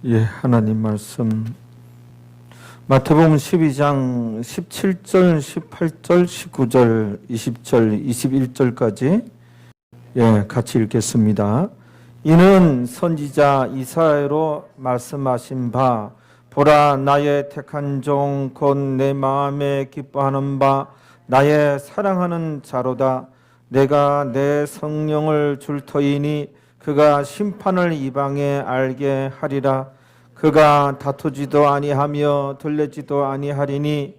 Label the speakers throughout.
Speaker 1: 예, 하나님 말씀 마태복음 12장 17절, 18절, 19절, 20절, 21절까지 같이 읽겠습니다. 이는 선지자 이사야로 말씀하신 바 보라 나의 택한 종 곧 내 마음에 기뻐하는 바 나의 사랑하는 자로다. 내가 내 성령을 줄 터이니 그가 심판을 이방에 알게 하리라. 그가 다투지도 아니하며 들레지도 아니하리니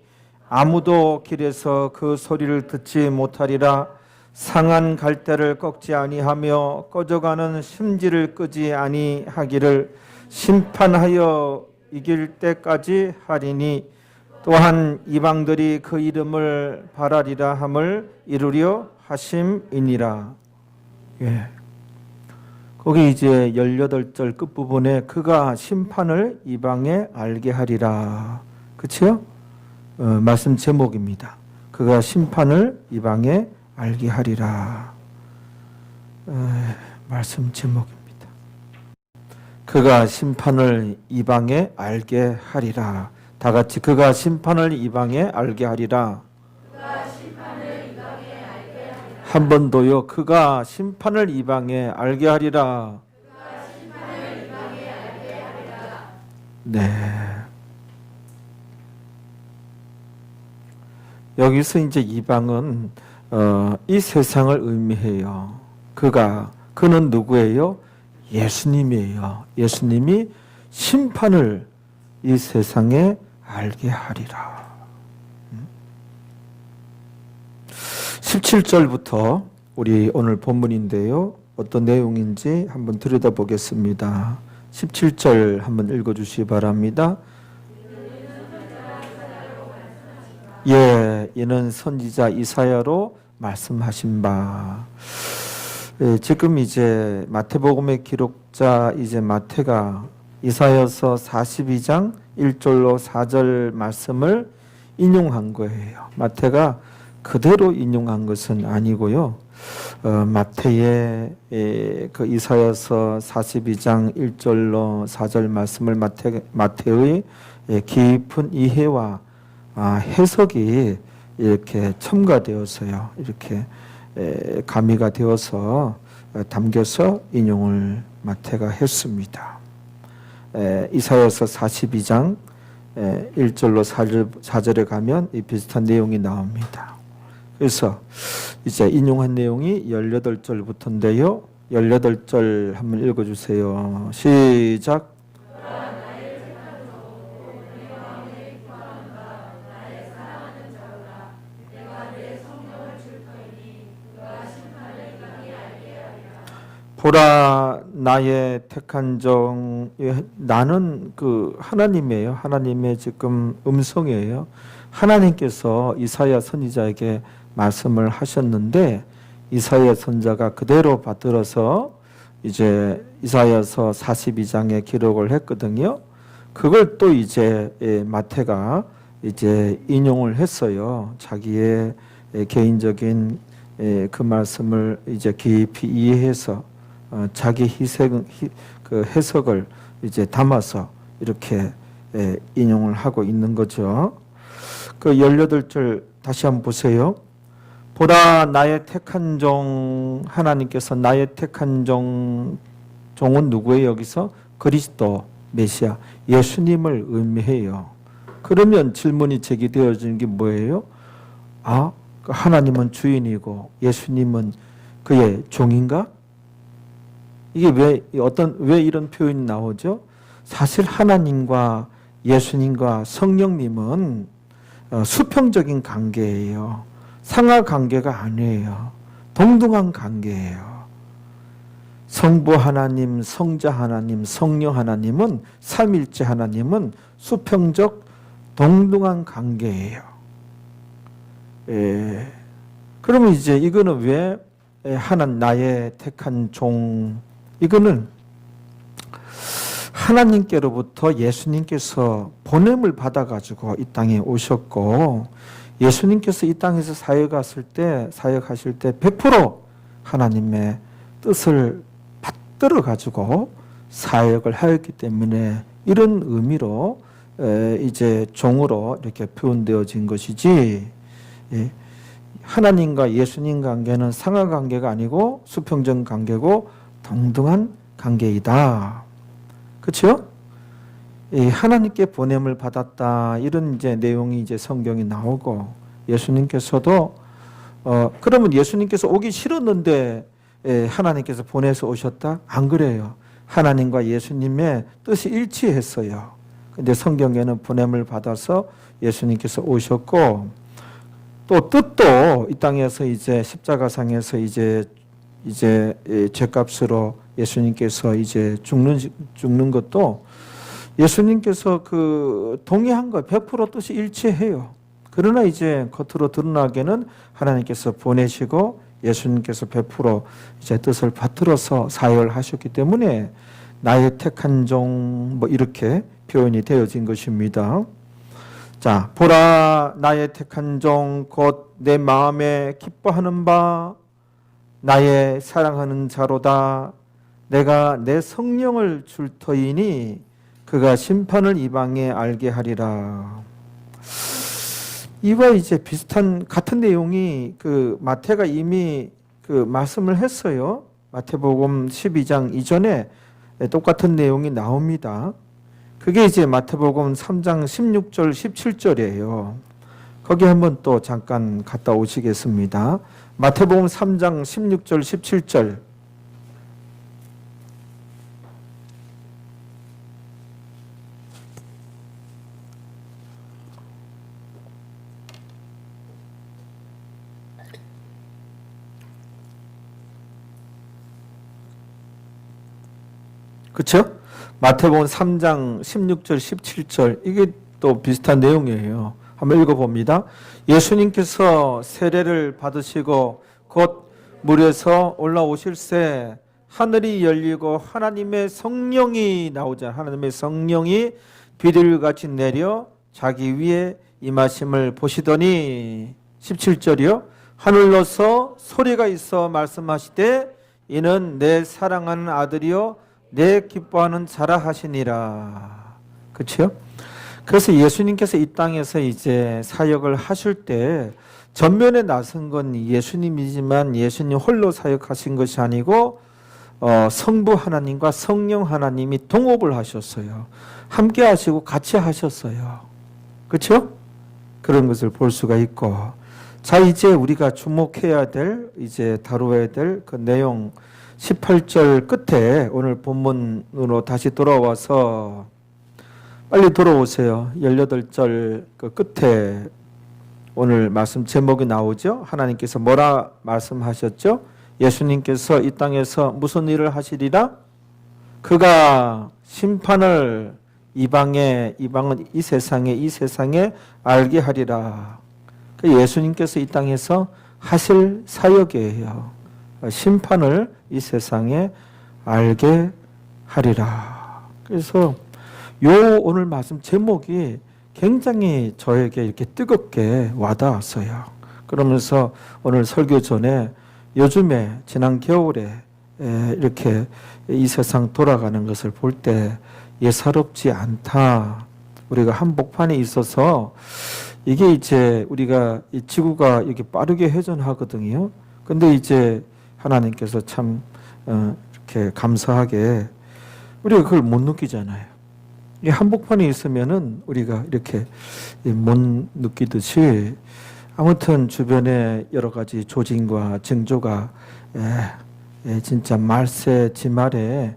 Speaker 1: 아무도 길에서 그 소리를 듣지 못하리라. 상한 갈대를 꺾지 아니하며 꺼져가는 심지를 끄지 아니하기를 심판하여 이길 때까지 하리니 또한 이방들이 그 이름을 바라리라 함을 이루려 하심이니라. 거기 이제 18절 끝부분에 그가 심판을 이방에 알게 하리라. 그치요? 말씀 제목입니다. 그가 심판을 이방에 알게 하리라. 말씀 제목입니다. 그가 심판을 이방에 알게 하리라. 다 같이 그가 심판을 이방에 알게 하리라. 한 번 더요. 그가 심판을 이방에 알게 하리라. 네. 여기서 이제 이방은 이 세상을 의미해요. 그는 누구예요? 예수님이에요. 예수님이 심판을 이 세상에 알게 하리라. 17절부터 우리 오늘 본문인데요. 어떤 내용인지 한번 들여다보겠습니다. 17절 한번 읽어주시기 바랍니다. 이는 선지자 이사야로 말씀하신 바. 지금 이제 마태복음의 기록자 이제 마태가 이사야서 42장 1절로 4절 말씀을 인용한 거예요. 마태가 그대로 인용한 것은 아니고요. 마태의 그 이사야서 42장 1절로 4절 말씀을 마태의 깊은 이해와 해석이 이렇게 첨가되어서요. 이렇게 가미가 되어서 담겨서 인용을 마태가 했습니다. 이사야서 42장 1절로 4절에 가면 이 비슷한 내용이 나옵니다. 그래서 이제 인용한 내용이 18절부터인데요. 18절 한번 읽어주세요. 시작. 보라 나의 택한 종. 나는 그 하나님이에요. 하나님의 지금 음성이에요. 하나님께서 이사야 선지자에게 말씀을 하셨는데 이사야 선지자가 그대로 받들어서 이제 이사야서 42장에 기록을 했거든요. 그걸 또 이제 마태가 이제 인용을 했어요. 자기의 개인적인 그 말씀을 이제 깊이 이해해서 자기 그 해석을 이제 담아서 이렇게 인용을 하고 있는 거죠. 그 18절 다시 한번 보세요. 보라 나의 택한 종. 하나님께서 나의 택한 종은 누구예요? 여기서 그리스도 메시아 예수님을 의미해요. 그러면 질문이 제기되어지는 게 뭐예요? 하나님은 주인이고 예수님은 그의 종인가? 이게 왜 이런 표현이 나오죠? 사실 하나님과 예수님과 성령님은 수평적인 관계예요. 상하 관계가 아니에요. 동등한 관계예요. 성부 하나님, 성자 하나님, 성령 하나님은 삼일체 하나님은 수평적 동등한 관계예요. 그러면 이제 이거는 왜 나의 택한 종. 이거는 하나님께로부터 예수님께서 보냄을 받아가지고 이 땅에 오셨고 예수님께서 이 땅에서 사역하실 때 100% 하나님의 뜻을 받들어가지고 사역을 하였기 때문에 이런 의미로 이제 종으로 이렇게 표현되어진 것이지, 하나님과 예수님 관계는 상하 관계가 아니고 수평적 관계고 동등한 관계이다. 그렇죠? 하나님께 보냄을 받았다, 이런 이제 내용이 이제 성경에 나오고, 예수님께서도 그러면 예수님께서 오기 싫었는데 하나님께서 보내서 오셨다? 안 그래요. 하나님과 예수님의 뜻이 일치했어요. 근데 성경에는 보냄을 받아서 예수님께서 오셨고, 또 뜻도 이 땅에서 이제 십자가상에서 이제 죄값으로 예수님께서 이제 죽는 것도 예수님께서 그 동의한 거 100% 뜻이 일치해요. 그러나 이제 겉으로 드러나게는 하나님께서 보내시고 예수님께서 100% 이제 뜻을 받들어서 사역을 하셨기 때문에 나의 택한 종, 뭐 이렇게 표현이 되어진 것입니다. 자, 보라 나의 택한 종 곧 내 마음에 기뻐하는 바 나의 사랑하는 자로다. 내가 내 성령을 줄 터이니 그가 심판을 이방에 알게 하리라. 이와 이제 비슷한 같은 내용이 그 마태가 이미 그 말씀을 했어요. 마태복음 12장 이전에 똑같은 내용이 나옵니다. 그게 이제 마태복음 3장 16절 17절이에요. 거기 한번 또 잠깐 갔다 오시겠습니다. 마태복음 3장 16절 17절. 그렇죠? 마태복음 3장 16절 17절, 이게 또 비슷한 내용이에요. 한번 읽어봅니다. 예수님께서 세례를 받으시고 곧 물에서 올라오실새 하늘이 열리고 하나님의 성령이 나오자, 하나님의 성령이 비둘기같이 내려 자기 위에 임하심을 보시더니, 17절이요. 하늘로서 소리가 있어 말씀하시되 이는 내 사랑하는 아들이요 내 기뻐하는 자라 하시니라. 그렇죠? 그래서 예수님께서 이 땅에서 이제 사역을 하실 때 전면에 나선 건 예수님이지만 예수님 홀로 사역하신 것이 아니고 성부 하나님과 성령 하나님이 동업을 하셨어요. 함께 하시고 같이 하셨어요. 그렇죠? 그런 것을 볼 수가 있고, 자, 이제 우리가 주목해야 될, 이제 다루어야 될 그 내용 18절 끝에 오늘 본문으로 다시 돌아와서 빨리 돌아오세요. 18절 그 끝에 오늘 말씀 제목이 나오죠. 하나님께서 뭐라 말씀하셨죠? 예수님께서 이 땅에서 무슨 일을 하시리라? 그가 심판을 이방은 이 세상에 알게 하리라. 예수님께서 이 땅에서 하실 사역이에요. 심판을 이 세상에 알게 하리라. 그래서 요 오늘 말씀 제목이 굉장히 저에게 이렇게 뜨겁게 와닿았어요. 그러면서 오늘 설교 전에 요즘에 지난 겨울에 이렇게 이 세상 돌아가는 것을 볼 때 예사롭지 않다. 우리가 한복판에 있어서 이게 이제 우리가 이 지구가 이렇게 빠르게 회전하거든요. 근데 이제 하나님께서 참 이렇게 감사하게 우리가 그걸 못 느끼잖아요. 이 한복판에 있으면은 우리가 이렇게 못 느끼듯이 아무튼 주변에 여러 가지 조짐과 징조가 진짜 말세 지말에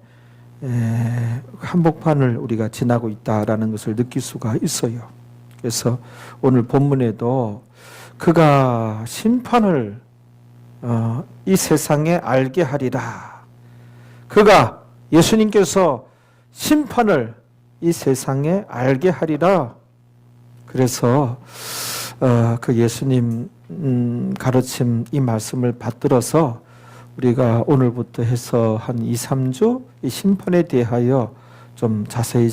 Speaker 1: 한복판을 우리가 지나고 있다라는 것을 느낄 수가 있어요. 그래서 오늘 본문에도 그가 심판을 이 세상에 알게 하리라. 그가 예수님께서 심판을 이 세상에 알게 하리라. 그래서 그 예수님 가르침 이 말씀을 받들어서 우리가 오늘부터 해서 한 2, 3주 이 심판에 대하여 좀 자세히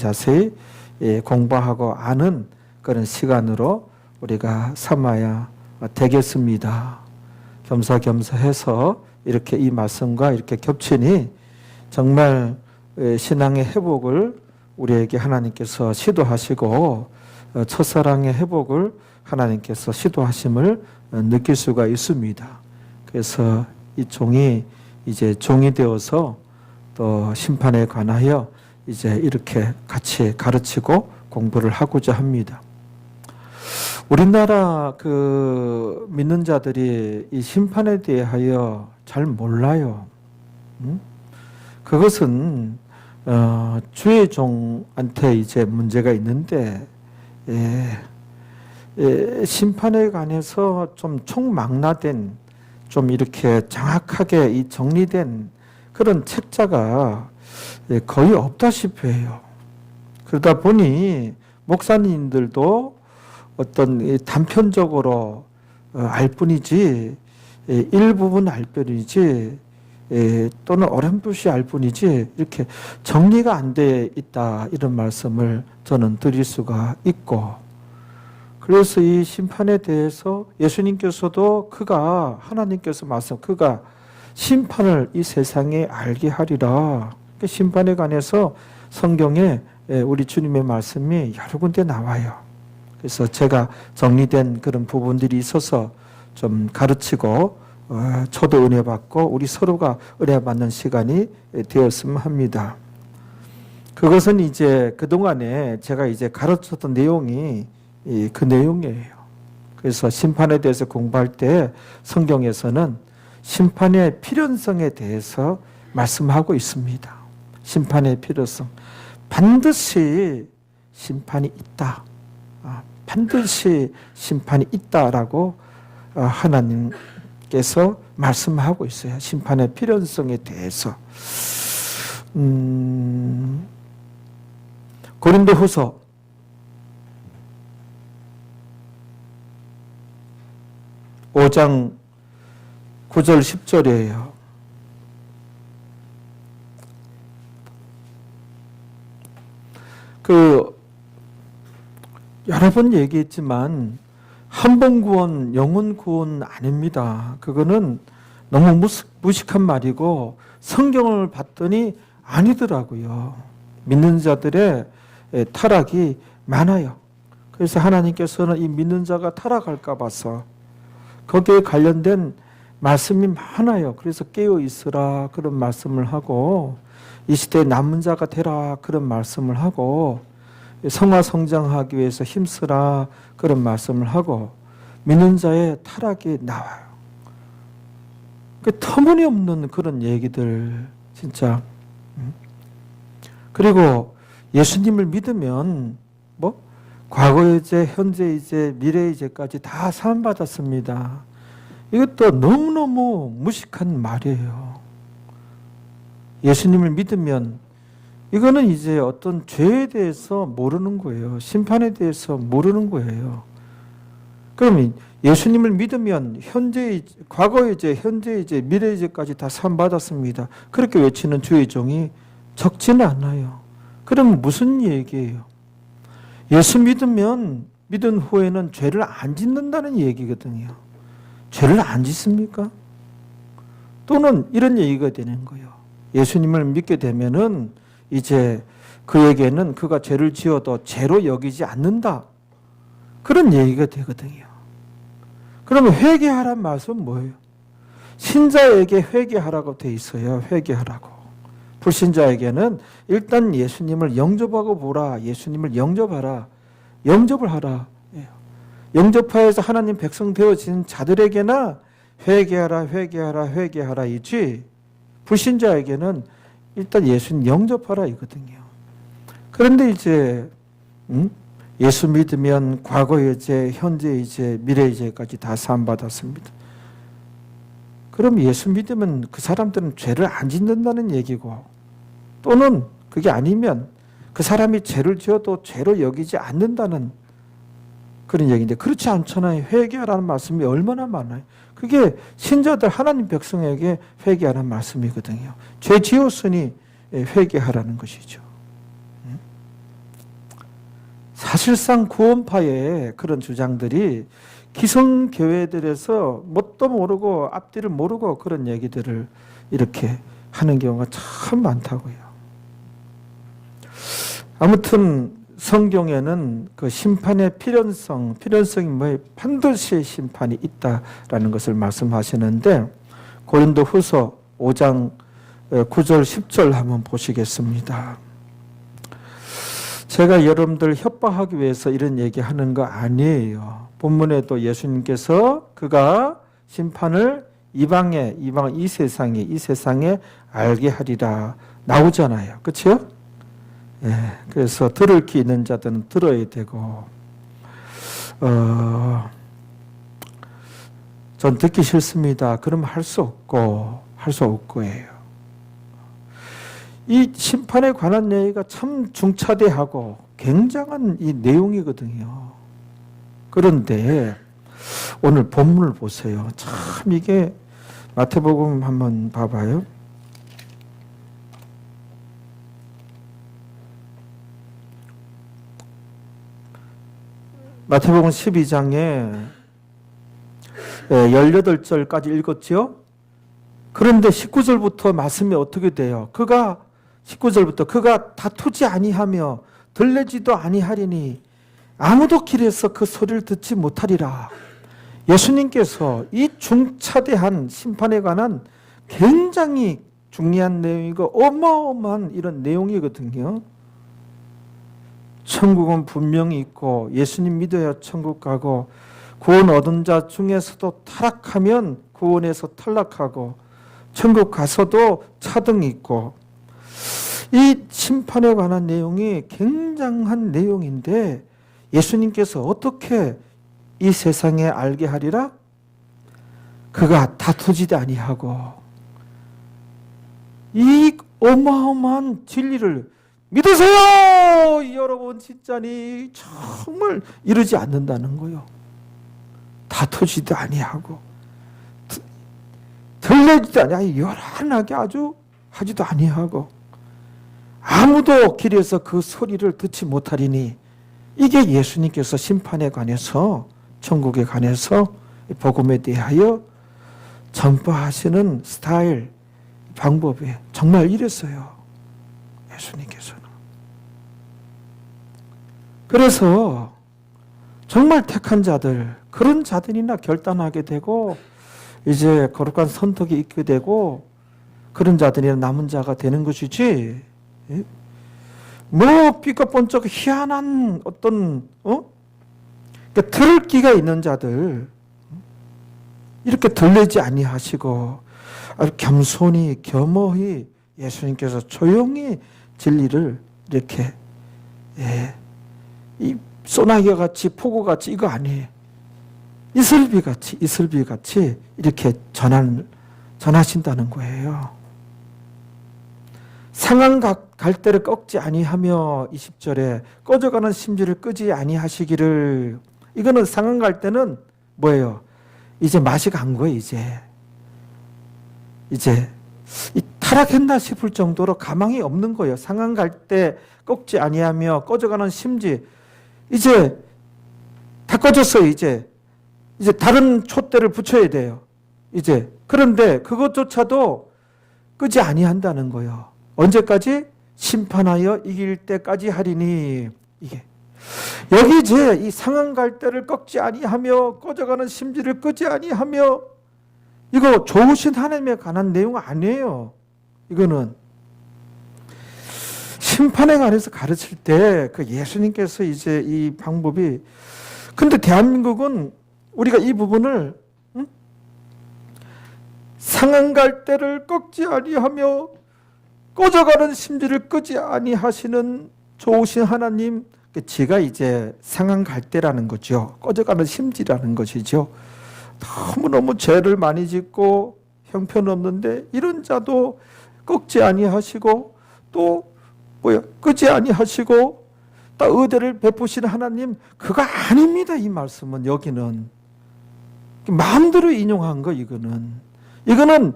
Speaker 1: 공부하고 아는 그런 시간으로 우리가 삼아야 되겠습니다. 겸사겸사해서 이렇게 이 말씀과 이렇게 겹치니 정말 신앙의 회복을 우리에게 하나님께서 시도하시고 첫사랑의 회복을 하나님께서 시도하심을 느낄 수가 있습니다. 그래서 이 종이 이제 종이 되어서 또 심판에 관하여 이제 이렇게 같이 가르치고 공부를 하고자 합니다. 우리나라 그 믿는 자들이 이 심판에 대하여 잘 몰라요. 그것은 주의 종한테 이제 문제가 있는데 심판에 관해서 좀 총망라된, 좀 이렇게 정확하게 이 정리된 그런 책자가 거의 없다시피 해요. 그러다 보니 목사님들도 어떤 단편적으로 알 뿐이지, 일부분 알 뿐이지, 또는 어렴풋이 알 뿐이지 이렇게 정리가 안 돼 있다, 이런 말씀을 저는 드릴 수가 있고, 그래서 이 심판에 대해서 예수님께서도 하나님께서 그가 심판을 이 세상에 알게 하리라. 심판에 관해서 성경에 우리 주님의 말씀이 여러 군데 나와요. 그래서 제가 정리된 그런 부분들이 있어서 좀 가르치고, 저도 은혜 받고 우리 서로가 은혜 받는 시간이 되었으면 합니다. 그것은 이제 그동안에 제가 이제 가르쳤던 내용이 그 내용이에요. 그래서 심판에 대해서 공부할 때 성경에서는 심판의 필연성에 대해서 말씀하고 있습니다. 심판의 필요성. 반드시 심판이 있다. 반드시 심판이 있다라고 하나님께서 말씀하고 있어요. 심판의 필연성에 대해서. 고린도후서 5장 9절 10절이에요. 여러 번 얘기했지만 한 번 구원, 영혼 구원 아닙니다. 그거는 너무 무식한 말이고 성경을 봤더니 아니더라고요. 믿는 자들의 타락이 많아요. 그래서 하나님께서는 이 믿는 자가 타락할까 봐서 거기에 관련된 말씀이 많아요. 그래서 깨어 있으라 그런 말씀을 하고, 이 시대에 남은 자가 되라 그런 말씀을 하고, 성화 성장하기 위해서 힘쓰라 그런 말씀을 하고, 믿는 자의 타락이 나와요. 터무니없는 그런 얘기들 진짜. 그리고 예수님을 믿으면 과거의 죄, 현재의 죄, 미래의 죄까지 다 사함받았습니다. 이것도 너무너무 무식한 말이에요. 예수님을 믿으면 이거는 이제 어떤 죄에 대해서 모르는 거예요. 심판에 대해서 모르는 거예요. 그러면 예수님을 믿으면 과거의 죄, 현재의 죄, 미래의 죄까지 다 사함받았습니다. 그렇게 외치는 주의 종이 적지는 않아요. 그럼 무슨 얘기예요? 예수 믿으면 믿은 후에는 죄를 안 짓는다는 얘기거든요. 죄를 안 짓습니까? 또는 이런 얘기가 되는 거예요. 예수님을 믿게 되면은 이제 그에게는 그가 죄를 지어도 죄로 여기지 않는다. 그런 얘기가 되거든요. 그러면 회개하란 말씀은 뭐예요? 신자에게 회개하라고 돼 있어요. 회개하라고. 불신자에게는 일단 예수님을 영접하고 보라. 예수님을 영접하라. 영접을 하라. 영접하여서 하나님 백성 되어진 자들에게나 회개하라, 회개하라, 회개하라 이지, 불신자에게는 일단 예수님 영접하라 이거든요. 그런데 이제 예수 믿으면 과거의 죄, 현재의 죄, 미래의 죄까지 다 사함받았습니다. 그럼 예수 믿으면 그 사람들은 죄를 안 짓는다는 얘기고, 또는 그게 아니면 그 사람이 죄를 지어도 죄로 여기지 않는다는 그런 얘기인데, 그렇지 않잖아요. 회개하라는 말씀이 얼마나 많아요. 그게 신자들 하나님 백성에게 회개하라는 말씀이거든요. 죄 지었으니 회개하라는 것이죠. 사실상 구원파의 그런 주장들이 기성교회들에서 뭣도 모르고 앞뒤를 모르고 그런 얘기들을 이렇게 하는 경우가 참 많다고요. 아무튼 성경에는 그 심판의 필연성이 뭐예요? 반드시 심판이 있다라는 것을 말씀하시는데 고린도 후서 5장 9절 10절 한번 보시겠습니다. 제가 여러분들 협박하기 위해서 이런 얘기하는 거 아니에요. 본문에도 예수님께서 그가 심판을 이 세상에 알게 하리라 나오잖아요. 그렇죠? 예, 그래서 들을 귀 있는 자들은 들어야 되고 전 듣기 싫습니다. 그러면 할 수 없고예요. 이 심판에 관한 얘기가 참 중차대하고 굉장한 이 내용이거든요. 그런데 오늘 본문을 보세요. 참 이게 마태복음 한번 봐봐요. 마태복음 12장에 18절까지 읽었지요? 그런데 19절부터 말씀이 어떻게 돼요? 19절부터 그가 다투지 아니하며 들레지도 아니하리니 아무도 길에서 그 소리를 듣지 못하리라. 예수님께서 이 중차대한 심판에 관한 굉장히 중요한 내용이고 어마어마한 이런 내용이거든요. 천국은 분명히 있고 예수님 믿어야 천국 가고 구원 얻은 자 중에서도 타락하면 구원에서 탈락하고 천국 가서도 차등이 있고 이 심판에 관한 내용이 굉장한 내용인데 예수님께서 어떻게 이 세상에 알게 하리라? 그가 다투지도 아니하고 이 어마어마한 진리를 믿으세요! 여러분 진짜니 정말 이러지 않는다는 거요. 다투지도 아니하고 들레지도 아니하고 요란하게 아주 하지도 아니하고 아무도 길에서 그 소리를 듣지 못하리니 이게 예수님께서 심판에 관해서 천국에 관해서 복음에 대하여 전파하시는 스타일 방법이 정말 이랬어요. 예수님께서는. 그래서 정말 택한 자들 그런 자들이나 결단하게 되고 이제 거룩한 선택이 있게 되고 그런 자들이나 남은 자가 되는 것이지 뭐 삐까뻔쩍 희한한 어떤 그러니까 들을 기가 있는 자들 이렇게 들리지 아니하시고 아주 겸손히 겸허히 예수님께서 조용히 진리를 이렇게 이 소나기 같이 폭우 같이 이거 아니에요. 이슬비 같이 이렇게 전하신다는 거예요. 상한 갈대를 꺾지 아니하며 20절에 꺼져가는 심지를 끄지 아니하시기를. 이거는 상한 갈대는 뭐예요? 이제 맛이 간 거예요. 이제 이 타락했나 싶을 정도로 가망이 없는 거예요. 상한 갈대 꺾지 아니하며 꺼져가는 심지 이제 다 꺼졌어요. 이제 다른 촛대를 붙여야 돼요. 이제 그런데 그것조차도 끄지 아니한다는 거예요. 언제까지? 심판하여 이길 때까지 하리니. 이게 여기 이제 이 상한 갈대를 꺾지 아니하며 꺼져가는 심지를 끄지 아니하며 이거 좋으신 하나님에 관한 내용 아니에요. 이거는 심판에 관해서 가르칠 때 그 예수님께서 이제 이 방법이 근데 대한민국은 우리가 이 부분을 상한 갈대를 꺾지 아니하며 꺼져가는 심지를 끄지 아니하시는 좋으신 하나님, 제가 이제 상한 갈대라는 거죠. 꺼져가는 심지라는 것이죠. 너무너무 죄를 많이 짓고 형편없는데 이런 자도 꺾지 아니하시고 또 끄지 아니하시고 또 의대를 베푸시는 하나님, 그거 아닙니다. 이 말씀은 여기는 마음대로 인용한 거. 이거는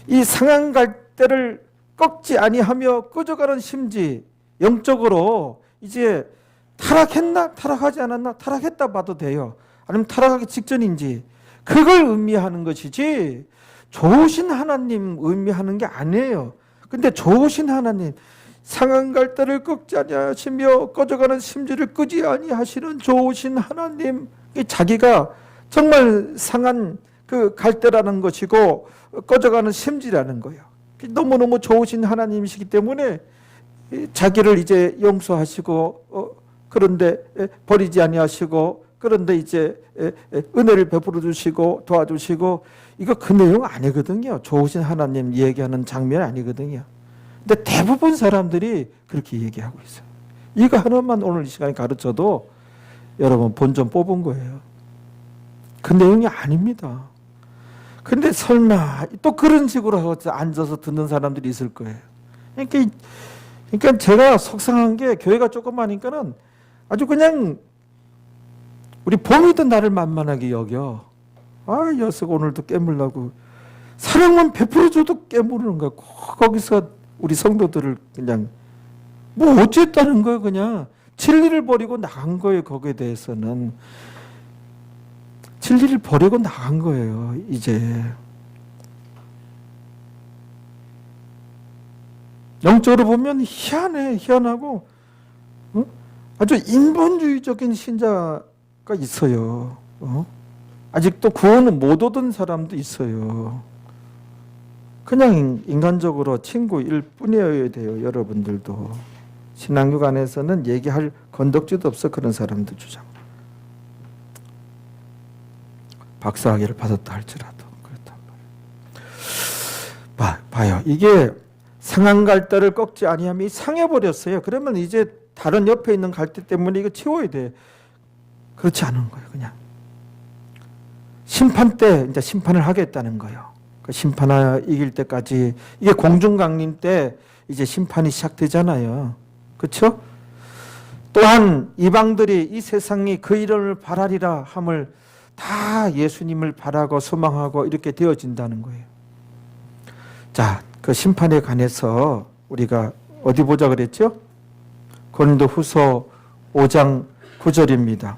Speaker 1: 이 상한 갈대를 꺾지 아니하며 꺼져가는 심지, 영적으로 이제 타락했나 타락하지 않았나, 타락했다 봐도 돼요. 아니면 타락하기 직전인지, 그걸 의미하는 것이지 좋으신 하나님 의미하는 게 아니에요. 근데 좋으신 하나님, 상한 갈대를 꺾지 아니하시며 꺼져가는 심지를 끄지 아니하시는 좋으신 하나님. 자기가 정말 상한 그 갈대라는 것이고 꺼져가는 심지라는 거예요. 너무너무 좋으신 하나님이시기 때문에 자기를 이제 용서하시고 그런데 버리지 아니하시고 그런데 이제 은혜를 베풀어 주시고 도와주시고, 이거 그 내용 아니거든요. 좋으신 하나님 얘기하는 장면 아니거든요. 근데 대부분 사람들이 그렇게 얘기하고 있어요. 이거 하나만 오늘 이 시간에 가르쳐도 여러분 본전 뽑은 거예요. 그 내용이 아닙니다. 근데 설마 또 그런 식으로 앉아서 듣는 사람들이 있을 거예요. 그러니까 제가 속상한 게 교회가 조그마니까는 아주 그냥 우리 봄이도 나를 만만하게 여겨. 아, 녀석 오늘도 깨물라고. 사랑만 베풀어줘도 깨무르는 거야. 거기서 우리 성도들을 그냥 뭐 어쨌다는 거예요. 그냥 진리를 버리고 나간 거예요. 거기에 대해서는 진리를 버리고 나간 거예요. 이제 영적으로 보면 희한하고 아주 인본주의적인 신자가 있어요. 아직도 구원은 못 얻은 사람도 있어요. 그냥 인간적으로 친구일 뿐이어야 돼요. 여러분들도 신앙육 안에서는 얘기할 건덕지도 없어. 그런 사람들 주장. 박사학위를 받았다 할지라도 그렇단 말이에요. 봐요. 이게 상한 갈대를 꺾지 아니하면 상해버렸어요. 그러면 이제 다른 옆에 있는 갈대 때문에 이거 치워야 돼. 그렇지 않은 거예요. 그냥 심판 때 이제 심판을 하겠다는 거예요. 그 심판을 이길 때까지, 이게 공중강림 때 이제 심판이 시작되잖아요. 그렇죠? 또한 이방들이 이 세상이 그 이름을 바라리라 함을 다 예수님을 바라고 소망하고 이렇게 되어진다는 거예요. 자, 그 심판에 관해서 우리가 어디 보자 그랬죠? 고린도후서 5장 9절입니다.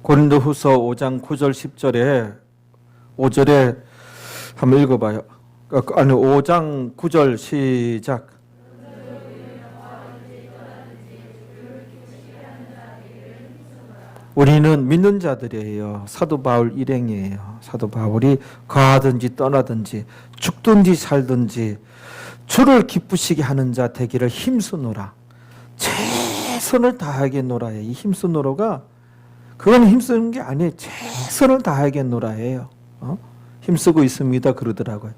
Speaker 1: 고린도후서 5장 9절 10절에 5절에 한번 읽어봐요. 아니 5장 9절 시작. 우리는 믿는 자들이에요. 사도 바울 일행이에요. 사도 바울이 가든지 떠나든지 죽든지 살든지 주를 기쁘시게 하는 자 되기를 힘쓰노라. 최선을 다하겠노라. 이 힘쓰노라가 그건 힘쓰는 게 아니에요. 최선을 다하겠노라예요. 힘쓰고 있습니다 그러더라고요.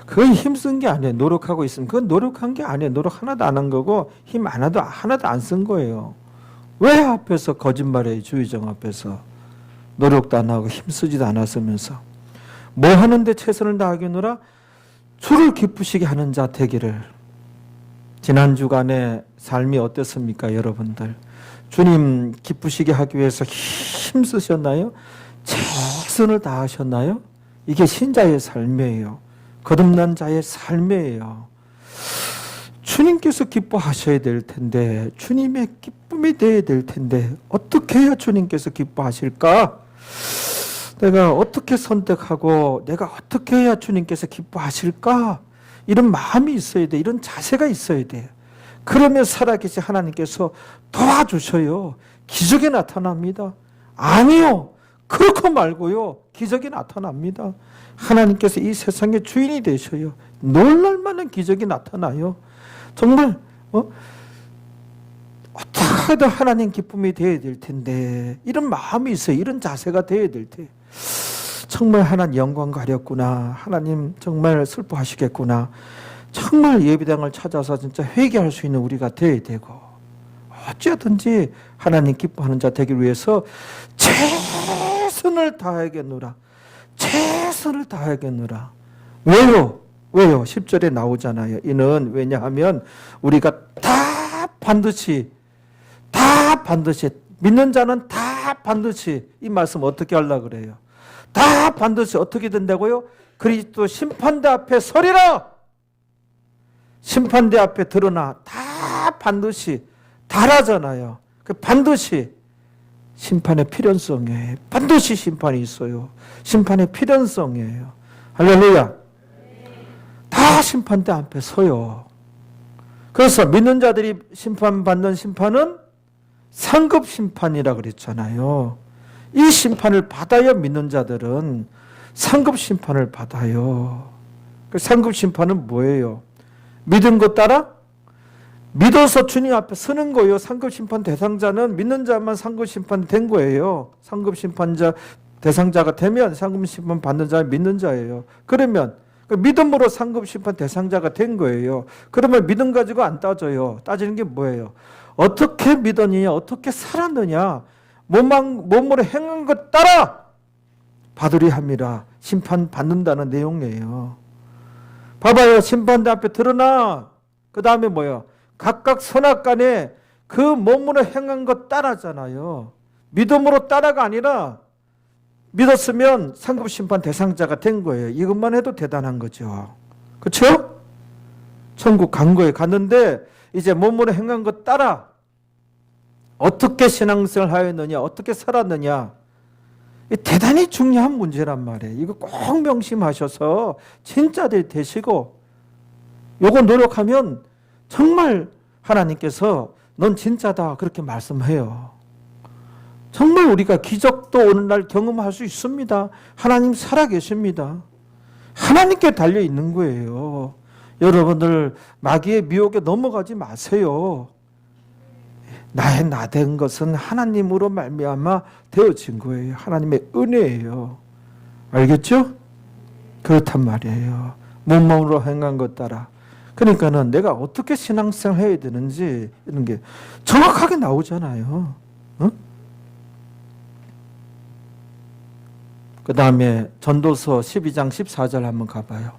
Speaker 1: 그건 힘쓴 게 아니에요. 노력하고 있으면 그건 노력한 게 아니에요. 노력 하나도 안 한 거고 힘 하나도 안 쓴 거예요. 왜 앞에서 거짓말해요? 주의정 앞에서 노력도 안 하고 힘쓰지도 않았으면서 뭐 하는데 최선을 다하겠노라? 주를 기쁘시게 하는 자 되기를. 지난 주간의 삶이 어땠습니까 여러분들? 주님 기쁘시게 하기 위해서 힘쓰셨나요? 최선을 다하셨나요? 이게 신자의 삶이에요. 거듭난 자의 삶이에요. 주님께서 기뻐하셔야 될 텐데, 주님의 기쁨이 되어야 될 텐데 어떻게 해야 주님께서 기뻐하실까? 내가 어떻게 선택하고 내가 어떻게 해야 주님께서 기뻐하실까? 이런 마음이 있어야 돼. 이런 자세가 있어야 돼. 그러면 살아계신 하나님께서 도와주셔요. 기적이 나타납니다. 아니요. 그렇고 말고요. 기적이 나타납니다. 하나님께서 이 세상의 주인이 되셔요. 놀랄만한 기적이 나타나요. 정말 어떻게 하든 하나님 기쁨이 되어야 될 텐데 이런 마음이 있어요. 이런 자세가 되어야 될 때 정말 하나님 영광 가렸구나. 하나님 정말 슬퍼하시겠구나. 정말 예배당을 찾아서 진짜 회개할 수 있는 우리가 되어야 되고 어찌하든지 하나님 기뻐하는 자 되기 위해서 최선을 다하겠노라. 최선을 다하겠노라. 왜요? 10절에 나오잖아요. 이는 왜냐하면 우리가 다 반드시 믿는 자는 다 반드시 이 말씀 어떻게 하려고 그래요? 다 반드시 어떻게 된다고요? 그리스도 심판대 앞에 서리라. 심판대 앞에 드러나 다 반드시 달하잖아요. 반드시 심판의 필연성이에요. 반드시 심판이 있어요. 심판의 필연성이에요. 할렐루야. 다 심판대 앞에 서요. 그래서 믿는 자들이 심판받는 심판은 상급 심판이라 그랬잖아요. 이 심판을 받아야 믿는 자들은 상급 심판을 받아요. 그 상급 심판은 뭐예요? 믿은 것 따라 믿어서 주님 앞에 서는 거예요. 상급 심판 대상자는 믿는 자만 상급 심판 된 거예요. 상급 심판자 대상자가 되면 상급 심판 받는 자는 믿는 자예요. 그러면 믿음으로 상급 심판 대상자가 된 거예요. 그러면 믿음 가지고 안 따져요. 따지는 게 뭐예요? 어떻게 믿었느냐, 어떻게 살았느냐, 몸으로 행한 것 따라 받으리 함이라. 심판 받는다는 내용이에요. 봐봐요. 심판대 앞에 드러나. 그 다음에 뭐예요? 각각 선악간에 그 몸으로 행한 것 따라잖아요. 믿음으로 따라가 아니라 믿었으면 상급 심판 대상자가 된 거예요. 이것만 해도 대단한 거죠. 그렇죠? 천국 간 거예요. 갔는데 이제 몸으로 행한 것 따라 어떻게 신앙생활을 하였느냐, 어떻게 살았느냐, 대단히 중요한 문제란 말이에요. 이거 꼭 명심하셔서 진짜들 되시고 요거 노력하면 정말 하나님께서 넌 진짜다 그렇게 말씀해요. 정말 우리가 기적도 오늘날 경험할 수 있습니다. 하나님 살아계십니다. 하나님께 달려있는 거예요. 여러분들 마귀의 미혹에 넘어가지 마세요. 나의 나된 것은 하나님으로 말미암아 되어진 거예요. 하나님의 은혜예요. 알겠죠? 그렇단 말이에요. 몸으로 행한 것 따라. 그러니까는 내가 어떻게 신앙생활 해야 되는지 이런 게 정확하게 나오잖아요. 어? 그 다음에 전도서 12장 14절 한번 가봐요.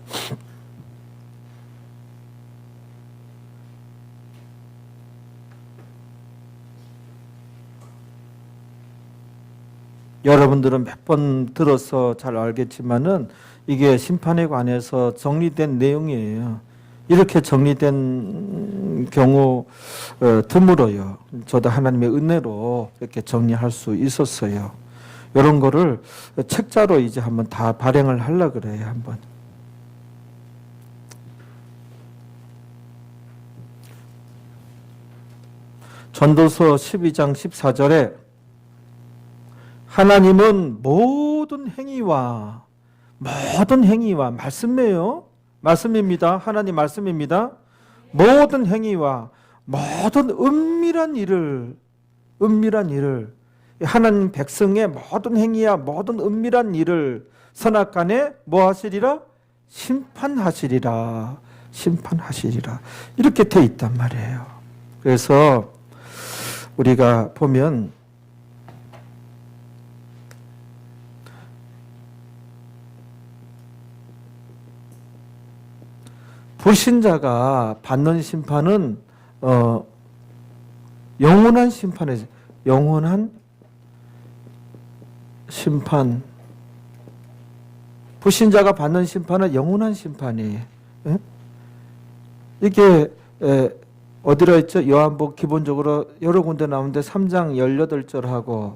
Speaker 1: 여러분들은 몇 번 들어서 잘 알겠지만은 이게 심판에 관해서 정리된 내용이에요. 이렇게 정리된 경우 드물어요. 저도 하나님의 은혜로 이렇게 정리할 수 있었어요. 이런 거를 책자로 이제 한번 다 발행을 하려고 그래요. 한번. 전도서 12장 14절에 하나님은 모든 행위와 말씀이에요. 말씀입니다. 하나님 말씀입니다. 모든 행위와 모든 은밀한 일을 하나님 백성의 모든 행위와 모든 은밀한 일을 선악간에 뭐 하시리라? 심판하시리라. 이렇게 돼 있단 말이에요. 그래서 우리가 보면 불신자가 받는 심판은 영원한 심판이죠. 영원한 심판. 불신자가 받는 심판은 영원한 심판이에요. 예? 이게 어디로 있죠? 요한복 기본적으로 여러 군데 나오는데 3장 18절하고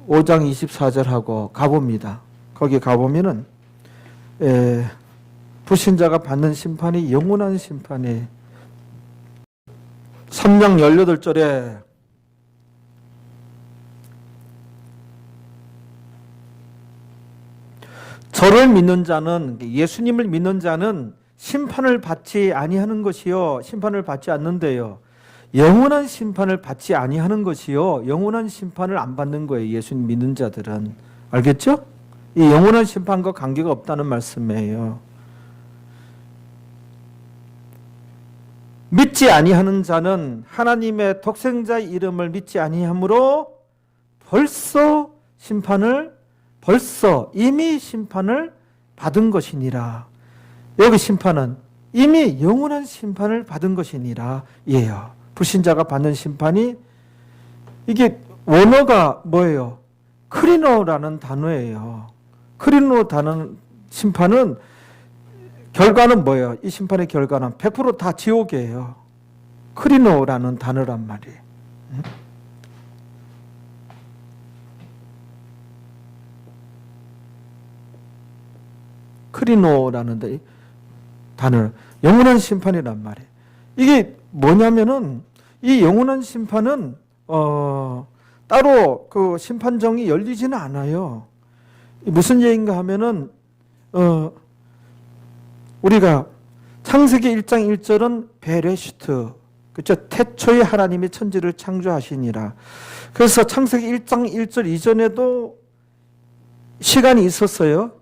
Speaker 1: 5장 24절하고 가봅니다. 거기 가보면은 불신자가 받는 심판이 영원한 심판이 3장 18절에 저를 믿는 자는, 예수님을 믿는 자는 심판을 받지 아니하는 것이요, 심판을 받지 않는데요, 영원한 심판을 받지 아니하는 것이요, 영원한 심판을 안 받는 거예요. 예수님 믿는 자들은. 알겠죠? 이 영원한 심판과 관계가 없다는 말씀이에요. 믿지 아니하는 자는 하나님의 독생자의 이름을 믿지 아니하므로 이미 심판을 받은 것이니라. 여기 심판은 이미 영원한 심판을 받은 것이니라 예요. 불신자가 받는 심판이, 이게 원어가 뭐예요? 크리노라는 단어예요. 크리노 단어 심판은 결과는 뭐예요? 이 심판의 결과는 100%다 지옥이에요. 크리노라는 단어란 말이에요. 크리노라는 단어, 영원한 심판이란 말이에요. 이게 뭐냐면은 이 영원한 심판은 따로 그 심판정이 열리지는 않아요. 무슨 얘기인가 하면은 우리가 창세기 1장 1절은 베레시트, 그렇죠? 태초에 하나님이 천지를 창조하시니라. 그래서 창세기 1장 1절 이전에도 시간이 있었어요.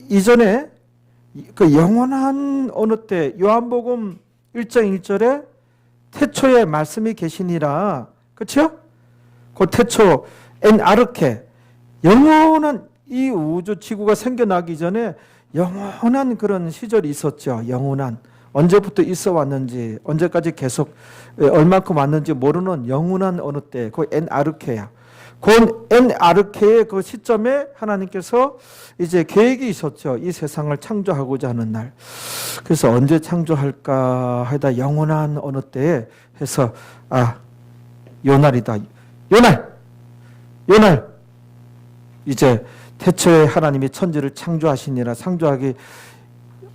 Speaker 1: 이전에 그 영원한 어느 때 요한복음 1장 1절에 태초에 말씀이 계시니라. 그렇죠? 그 태초 엔아르케, 영원한 이 우주 지구가 생겨나기 전에 영원한 그런 시절이 있었죠. 영원한, 언제부터 있어 왔는지, 언제까지 계속 얼마큼 왔는지 모르는 영원한 어느 때, 그 엔아르케야. 그 엔아르케의 그 시점에 하나님께서 이제 계획이 있었죠. 이 세상을 창조하고자 하는 날. 그래서 언제 창조할까 하다 영원한 어느 때에 해서 요 날이다. 요 날 이제 태초에 하나님이 천지를 창조하시니라. 창조하기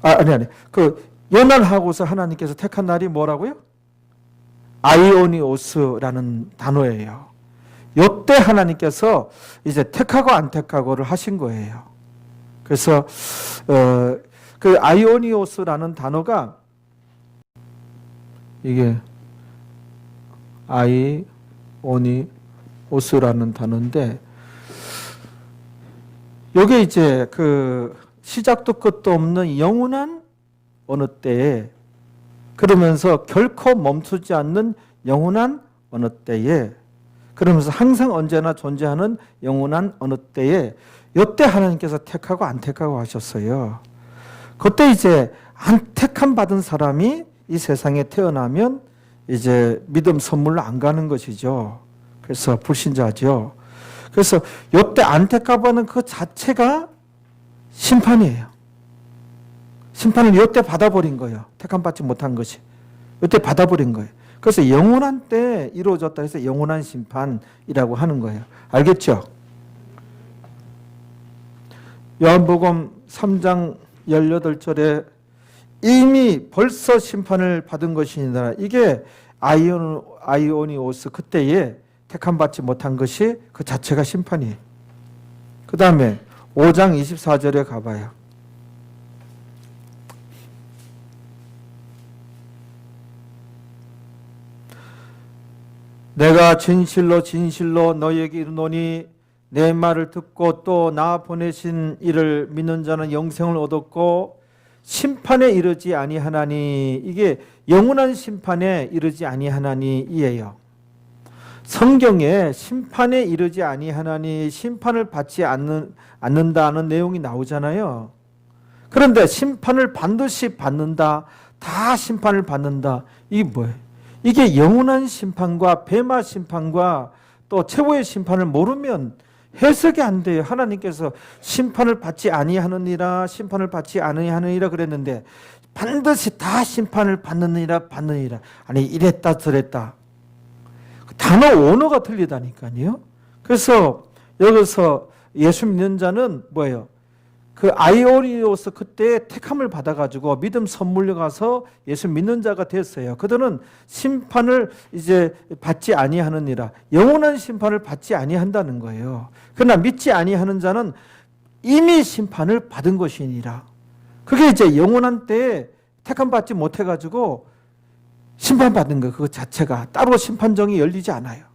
Speaker 1: 아니 그 요 날 하고서 하나님께서 택한 날이 뭐라고요? 아이오니오스라는 단어예요. 요때 하나님께서 이제 택하고 안 택하고를 하신 거예요. 그래서 그 아이오니오스라는 단어가 이게 아이오니오스라는 단어인데, 요게 이제 그 시작도 끝도 없는 영원한 어느 때에, 그러면서 결코 멈추지 않는 영원한 어느 때에, 그러면서 항상 언제나 존재하는 영원한 어느 때에, 요때 하나님께서 택하고 안 택하고 하셨어요. 그때 이제 안 택함 받은 사람이 이 세상에 태어나면 이제 믿음 선물로 안 가는 것이죠. 그래서 불신자죠. 그래서 요때 안 택함 받는 그 자체가 심판이에요. 심판을 요때 받아버린 거예요. 택함 받지 못한 것이. 요때 받아버린 거예요. 그래서 영원한 때 이루어졌다 해서 영원한 심판이라고 하는 거예요. 알겠죠? 요한복음 3장 18절에 이미 벌써 심판을 받은 것이니라. 이게 아이오니오스, 그때에 택함 받지 못한 것이 그 자체가 심판이에요. 그 다음에 5장 24절에 가봐요. 내가 진실로 진실로 너희에게 이르노니 내 말을 듣고 또 나 보내신 이를 믿는 자는 영생을 얻었고 심판에 이르지 아니하나니, 이게 영원한 심판에 이르지 아니하나니 이에요. 성경에 심판에 이르지 아니하나니, 심판을 받지 않는다는 내용이 나오잖아요. 그런데 심판을 반드시 받는다, 다 심판을 받는다, 이게 뭐예요? 이게 영원한 심판과 뱀마 심판과 또 최후의 심판을 모르면 해석이 안 돼요. 하나님께서 심판을 받지 아니하느니라, 심판을 받지 아니하느니라 그랬는데 반드시 다 심판을 받느니라. 아니, 이랬다 저랬다. 단어 언어가 틀리다니까요. 그래서 여기서 예수 믿는 자는 뭐예요? 그 아이오니오스 그때 택함을 받아가지고 믿음 선물로 가서 예수 믿는 자가 됐어요. 그들은 심판을 이제 받지 아니하느니라, 영원한 심판을 받지 아니한다는 거예요. 그러나 믿지 아니하는 자는 이미 심판을 받은 것이니라. 그게 이제 영원한 때에 택함 받지 못해가지고 심판받은 거, 그 자체가 따로 심판정이 열리지 않아요.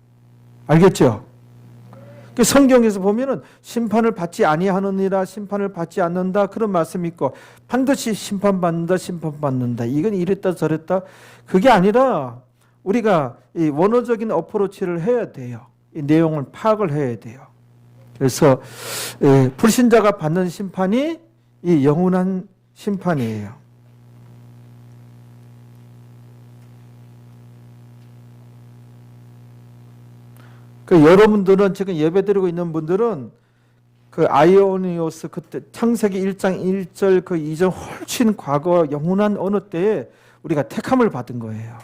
Speaker 1: 알겠죠? 성경에서 보면은 심판을 받지 아니하느니라, 심판을 받지 않는다, 그런 말씀이 있고, 반드시 심판받는다. 이건 이랬다 저랬다. 그게 아니라 우리가 이 원어적인 어프로치를 해야 돼요. 이 내용을 파악을 해야 돼요. 그래서 불신자가 받는 심판이 이 영원한 심판이에요. 여러분들은 지금 예배드리고 있는 분들은 그 아이오니오스 그때 창세기 1장 1절 그 이전 훨씬 과거 영원한 어느 때에 우리가 택함을 받은 거예요.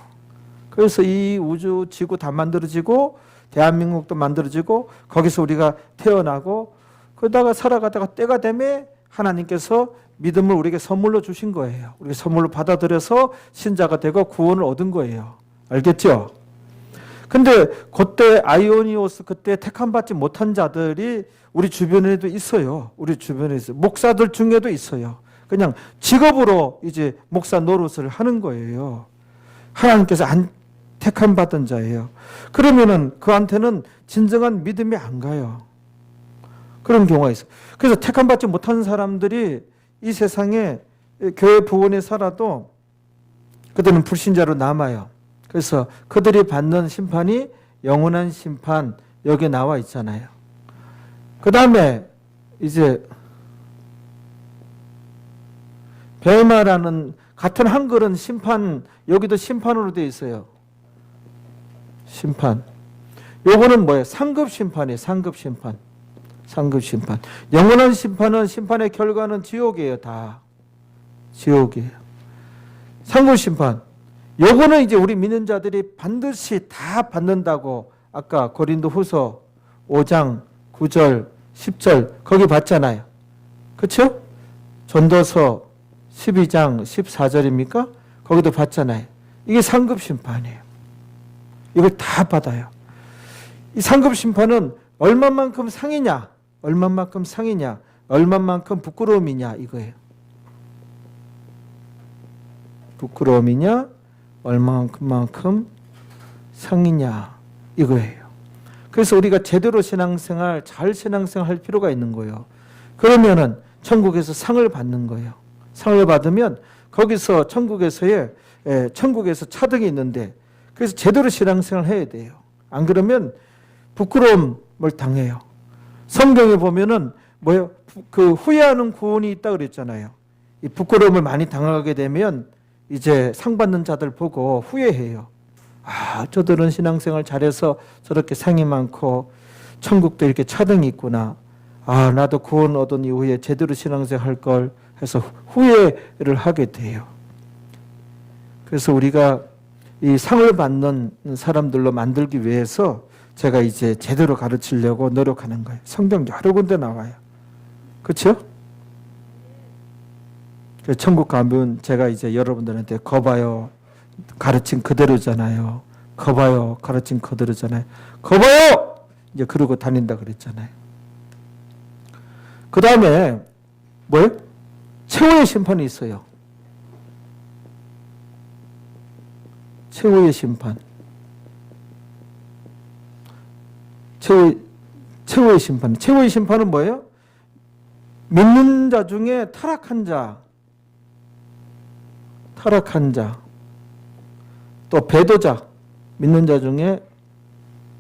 Speaker 1: 그래서 이 우주 지구 다 만들어지고 대한민국도 만들어지고 거기서 우리가 태어나고 그러다가 살아가다가 때가 되면 하나님께서 믿음을 우리에게 선물로 주신 거예요. 우리가 선물로 받아들여서 신자가 되고 구원을 얻은 거예요. 알겠죠? 근데 그때 아이오니오스 그때 택함 받지 못한 자들이 우리 주변에도 있어요. 우리 주변에 있어요. 목사들 중에도 있어요. 그냥 직업으로 이제 목사 노릇을 하는 거예요. 하나님께서 안 택함 받은 자예요. 그러면은 그한테는 진정한 믿음이 안 가요. 그런 경우가 있어요. 그래서 택함 받지 못한 사람들이 이 세상에 교회 부원에 살아도 그들은 불신자로 남아요. 그래서 그들이 받는 심판이 영원한 심판 여기에 나와 있잖아요. 그 다음에 이제 베마라는 같은 한글은 심판, 여기도 심판으로 되어 있어요. 심판. 요거는 뭐예요? 상급 심판이에요. 상급 심판. 상급 심판. 영원한 심판은 심판의 결과는 지옥이에요. 다. 지옥이에요. 상급 심판. 요거는 이제 우리 믿는 자들이 반드시 다 받는다고 아까 고린도후서 5장 9절 10절 거기 봤잖아요. 그렇죠? 전도서 12장 14절입니까? 거기도 봤잖아요. 이게 상급 심판이에요. 이걸 다 받아요. 이 상급 심판은 얼마만큼 상이냐? 얼마만큼 상이냐? 얼마만큼 부끄러움이냐? 이거예요. 부끄러움이냐? 얼마만큼 상이냐? 이거예요. 그래서 우리가 제대로 신앙생활, 잘 신앙생활 할 필요가 있는 거예요. 그러면은 천국에서 상을 받는 거예요. 상을 받으면 거기서 천국에서 차등이 있는데 그래서 제대로 신앙생활 해야 돼요. 안 그러면 부끄러움을 당해요. 성경에 보면은 뭐요? 그 후회하는 구원이 있다 그랬잖아요. 이 부끄러움을 많이 당하게 되면 이제 상 받는 자들 보고 후회해요. 아, 저들은 신앙생활 잘해서 저렇게 상이 많고 천국도 이렇게 차등이 있구나. 아, 나도 구원 얻은 이후에 제대로 신앙생활 할 걸 해서 후회를 하게 돼요. 그래서 우리가 이 상을 받는 사람들로 만들기 위해서 제가 이제 제대로 가르치려고 노력하는 거예요. 성경 여러 군데 나와요. 그렇죠? 천국 가면 제가 이제 여러분들한테 거봐요. 가르친 그대로잖아요. 거봐요. 가르친 그대로잖아요. 거봐요! 이제 그러고 다닌다 그랬잖아요. 그 다음에 뭐예요? 최후의 심판이 있어요. 최후의 심판. 최후의 심판. 최후의 심판은 뭐예요? 믿는 자 중에 타락한 자, 또 배도자, 믿는 자 중에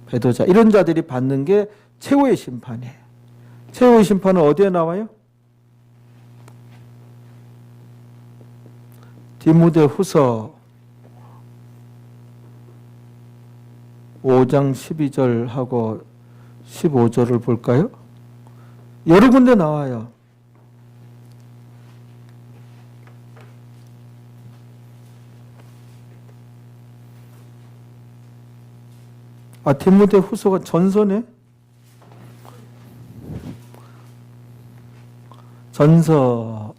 Speaker 1: 배도자, 이런 자들이 받는 게 최후의 심판이에요. 최후의 심판은 어디에 나와요? 디모데후서 5장 12절하고 15절을 볼까요? 여러 군데 나와요. 아, 디모데후서가 전서네? 전서.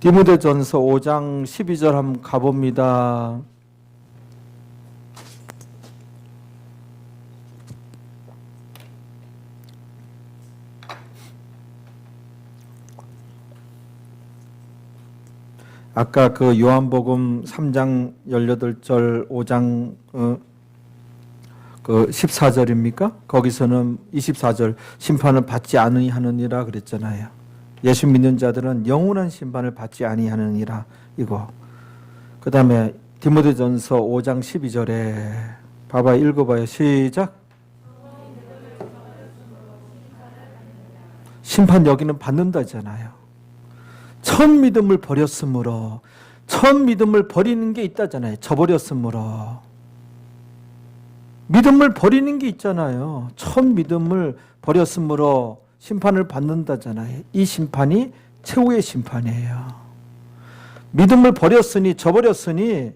Speaker 1: 디모데전서 5장 12절 한번 가봅니다. 아까 그 요한복음 3장 18절 5장 그 14절입니까? 거기서는 24절 심판을 받지 아니하느니라 그랬잖아요. 예수 믿는 자들은 영원한 심판을 받지 아니하느니라 이거. 그 다음에 디모데전서 5장 12절에 봐봐 읽어봐요. 시작. 심판 여기는 받는다잖아요. 처음 믿음을 버렸으므로, 처음 믿음을 버리는 게 있다잖아요. 저버렸으므로. 믿음을 버리는 게 있잖아요. 처음 믿음을 버렸으므로 심판을 받는다잖아요. 이 심판이 최후의 심판이에요. 믿음을 버렸으니, 저버렸으니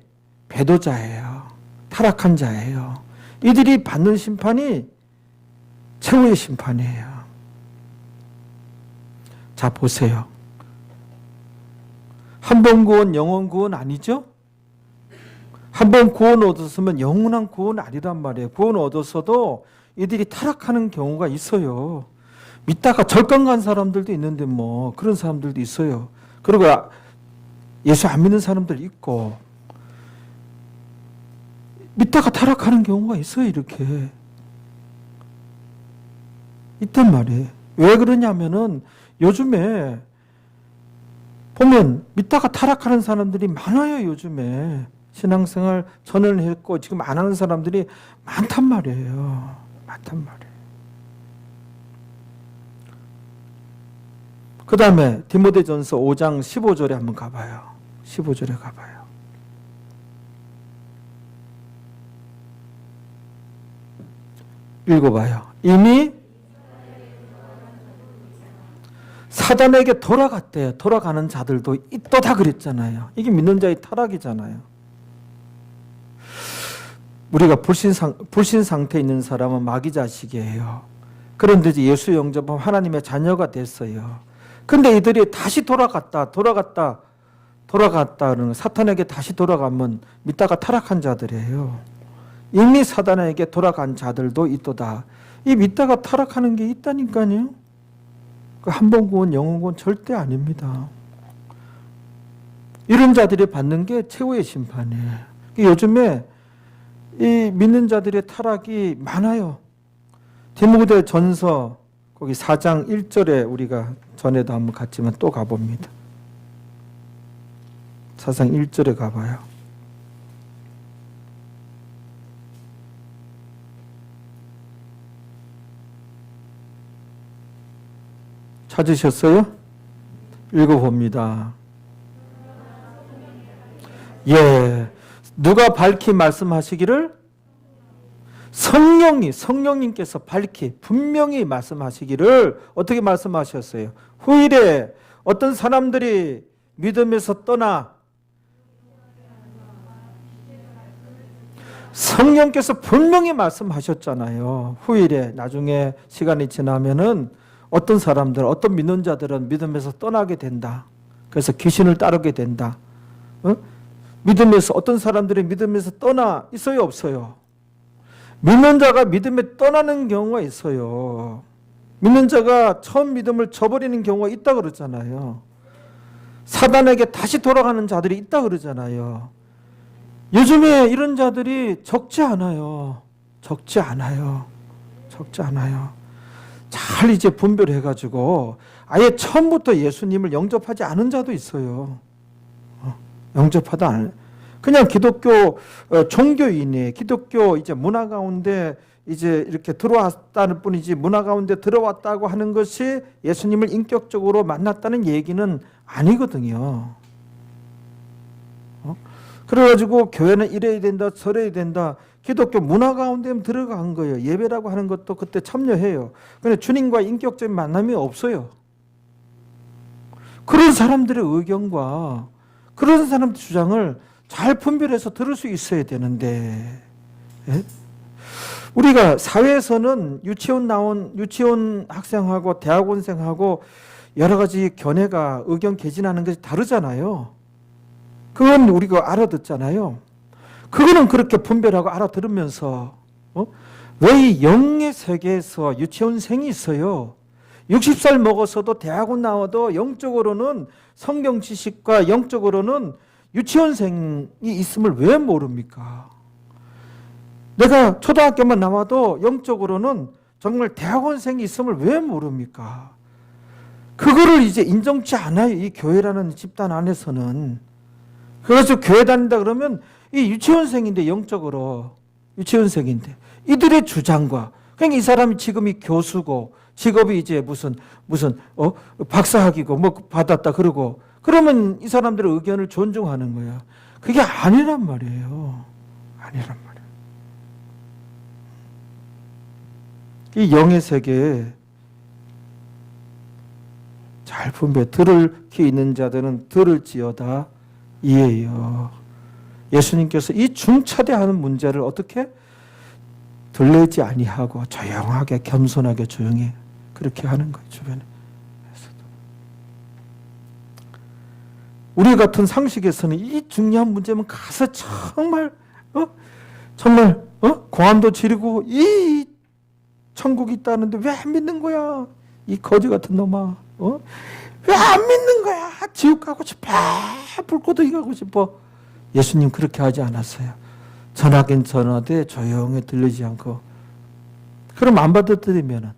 Speaker 1: 배도자예요. 타락한 자예요. 이들이 받는 심판이 최후의 심판이에요. 자, 보세요. 한 번 구원, 영원 구원 아니죠? 한 번 구원 얻었으면 영원한 구원 아니란 말이에요. 구원 얻었어도 이들이 타락하는 경우가 있어요. 믿다가 절강 간 사람들도 있는데 뭐 그런 사람들도 있어요. 그리고 예수 안 믿는 사람들 있고 믿다가 타락하는 경우가 있어요. 이렇게 있단 말이에요. 왜 그러냐면은 요즘에 보면 믿다가 타락하는 사람들이 많아요. 요즘에 신앙생활 전을 했고 지금 안 하는 사람들이 많단 말이에요. 많단 말이에요. 그 다음에 디모데전서 5장 15절에 한번 가봐요. 15절에 가봐요. 읽어봐요. 이미 사단에게 돌아갔대요. 돌아가는 자들도 있도다 그랬잖아요. 이게 믿는 자의 타락이잖아요. 우리가 불신 상태에 있는 사람은 마귀 자식이에요. 그런데 이제 예수 영접하면 하나님의 자녀가 됐어요. 근데 이들이 다시 돌아갔다는 사탄에게 다시 돌아가면 믿다가 타락한 자들이에요. 이미 사단에게 돌아간 자들도 있도다. 이 믿다가 타락하는 게 있다니까요. 한 번 구원, 영원 구원 절대 아닙니다. 이런 자들이 받는 게 최후의 심판이에요. 요즘에 이 믿는 자들의 타락이 많아요. 디모데전서 거기 4장 1절에 우리가 전에도 한번 갔지만 또 가봅니다. 4장 1절에 가봐요. 찾으셨어요? 읽어봅니다. 예. 누가 밝히 말씀하시기를? 성령님께서 밝히 분명히 말씀하시기를 어떻게 말씀하셨어요? 후일에 어떤 사람들이 믿음에서 떠나 성령께서 분명히 말씀하셨잖아요. 후일에 나중에 시간이 지나면은 어떤 사람들, 어떤 믿는 자들은 믿음에서 떠나게 된다. 그래서 귀신을 따르게 된다. 믿음에서 어떤 사람들이 믿음에서 떠나 있어요, 없어요? 믿는 자가 믿음에 떠나는 경우가 있어요. 믿는 자가 처음 믿음을 저버리는 경우가 있다 그러잖아요. 사단에게 다시 돌아가는 자들이 있다 그러잖아요. 요즘에 이런 자들이 적지 않아요. 적지 않아요. 적지 않아요. 잘 이제 분별해가지고 아예 처음부터 예수님을 영접하지 않은 자도 있어요. 영접하다 않아요. 그냥 기독교 종교인이 기독교 이제 문화 가운데 이제 이렇게 들어왔다는 뿐이지 문화 가운데 들어왔다고 하는 것이 예수님을 인격적으로 만났다는 얘기는 아니거든요. 그래가지고 교회는 이래야 된다, 저래야 된다. 기독교 문화 가운데 들어간 거예요. 예배라고 하는 것도 그때 참여해요. 그런데 주님과 인격적인 만남이 없어요. 그런 사람들의 의견과 그런 사람들 주장을 잘 분별해서 들을 수 있어야 되는데, 예? 우리가 사회에서는 유치원 학생하고 대학원생하고 여러 가지 견해가 의견 개진하는 것이 다르잖아요. 그건 우리가 알아듣잖아요. 그거는 그렇게 분별하고 알아들으면서 왜 이 영의 세계에서 유치원생이 있어요? 60살 먹어서도 대학원 나와도 영적으로는 성경 지식과 영적으로는 유치원생이 있음을 왜 모릅니까? 내가 초등학교만 나와도 영적으로는 정말 대학원생이 있음을 왜 모릅니까? 그거를 이제 인정치 않아요. 이 교회라는 집단 안에서는. 그래서 교회 다닌다 그러면 이 유치원생인데 영적으로 유치원생인데 이들의 주장과 그러니까 이 사람이 지금 이 교수고 직업이 이제 무슨 박사학위고 뭐 받았다 그러고 그러면 이 사람들의 의견을 존중하는 거야. 그게 아니란 말이에요. 아니란 말이에요. 이 영의 세계에 잘 분배, 들을 귀 있는 자들은 들을지어다 이에요. 예수님께서 이 중차대하는 문제를 어떻게 들리지 아니하고 조용하게 겸손하게 조용히 그렇게 하는 거예요. 주변에. 우리 같은 상식에서는 이 중요한 문제면 가서 정말 공안도 지르고 이 천국이 있다는데 왜 안 믿는 거야? 이 거지 같은 놈아. 왜 안 믿는 거야? 지옥 가고 싶어. 불꽃도 가고 싶어. 예수님 그렇게 하지 않았어요. 전하긴 전하되 조용히 들리지 않고. 그럼 안 받아들이면은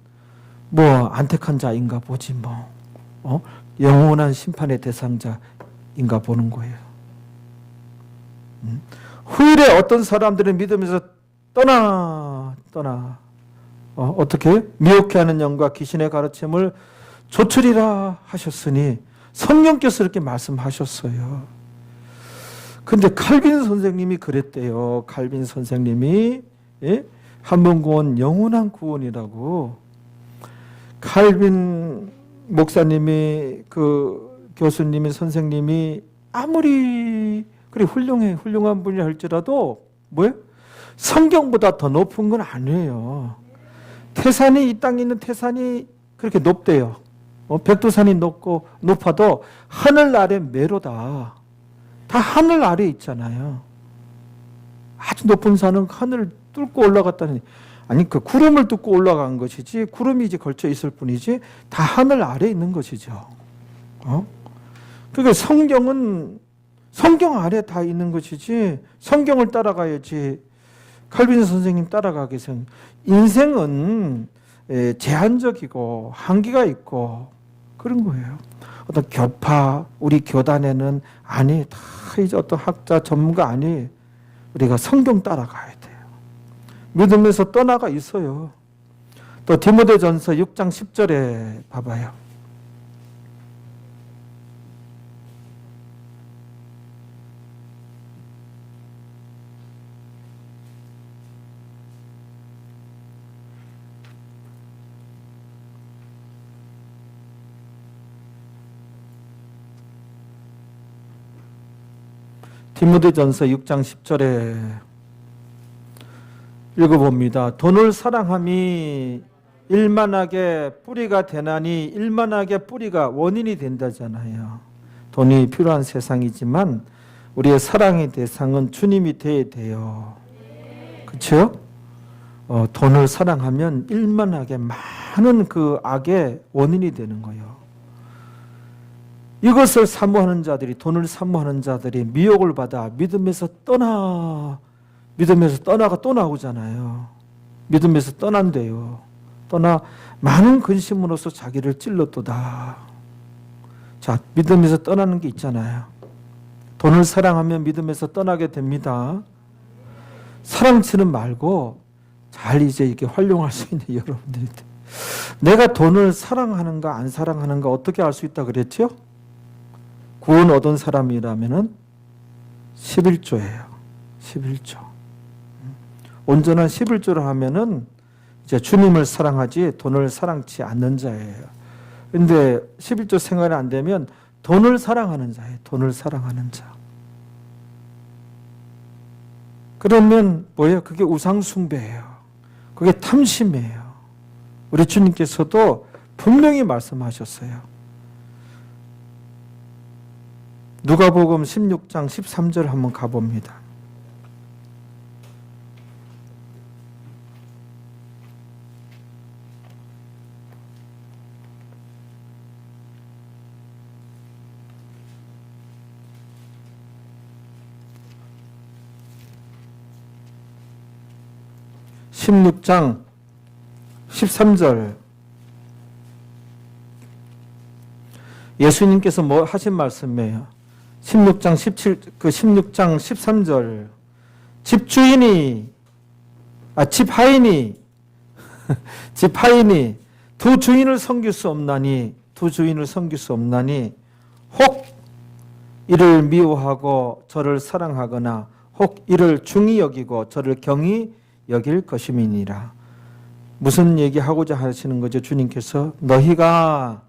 Speaker 1: 안택한 자인가 보지 영원한 심판의 대상자인가 보는 거예요. 후일에 어떤 사람들은 믿으면서 떠나. 어떻게? 미혹해 하는 영과 귀신의 가르침을 조출이라 하셨으니 성령께서 이렇게 말씀하셨어요. 근데 칼빈 선생님이 그랬대요. 칼빈 선생님이 한 번 구원 영원한 구원이라고. 칼빈 목사님이 그 교수님이 선생님이 아무리 그리 훌륭한 분이 할지라도 성경보다 더 높은 건 아니에요. 태산이 이 땅에 있는 태산이 그렇게 높대요. 백두산이 높아도 하늘 아래 매로다. 다 하늘 아래 있잖아요. 아주 높은 산은 하늘을 뚫고 올라갔다니. 아니 그 구름을 뚫고 올라간 것이지 구름이 이제 걸쳐 있을 뿐이지 다 하늘 아래 있는 것이죠. 그러니까 성경은 성경 아래 다 있는 것이지 성경을 따라가야지. 칼빈 선생님 따라가기 위해서는 인생은 제한적이고 한계가 있고 그런 거예요. 어떤 교파 우리 교단에는 아니 다 이제 어떤 학자 전문가 아니 우리가 성경 따라가야 돼요. 믿으면서 떠나가 있어요. 또 디모데전서 6장 10절에 봐봐요. 디모데전서 6장 10절에 읽어봅니다. 돈을 사랑함이 일만하게 뿌리가 되나니 일만하게 뿌리가 원인이 된다잖아요. 돈이 필요한 세상이지만 우리의 사랑의 대상은 주님이 돼야 돼요. 그렇죠? 돈을 사랑하면 일만하게 많은 그 악의 원인이 되는 거예요. 이것을 사모하는 자들이 돈을 사모하는 자들이 미혹을 받아 믿음에서 떠나가 또 나오잖아요. 믿음에서 떠난대요. 떠나 많은 근심으로써 자기를 찔렀도다. 자, 믿음에서 떠나는 게 있잖아요. 돈을 사랑하면 믿음에서 떠나게 됩니다. 사랑치는 말고 잘 이제 이렇게 활용할 수 있는 여러분들이 내가 돈을 사랑하는가 안 사랑하는가 어떻게 알 수 있다 그랬죠? 구원 얻은 사람이라면은 11조예요. 11조. 온전한 11조를 하면은 이제 주님을 사랑하지 돈을 사랑치 않는 자예요. 근데 11조 생활이 안 되면 돈을 사랑하는 자예요. 돈을 사랑하는 자. 그러면 뭐예요? 그게 우상숭배예요. 그게 탐심이에요. 우리 주님께서도 분명히 말씀하셨어요. 누가복음 16장 13절 한번 가봅니다. (16장 13절) 예수님께서 뭐 하신 말씀이에요? 16장 13절 집하인이 두 주인을 섬길 수 없나니 혹 이를 미워하고 저를 사랑하거나 혹 이를 중히 여기고 저를 경히 여길 것임이니라. 무슨 얘기하고자 하시는 거죠? 주님께서 너희가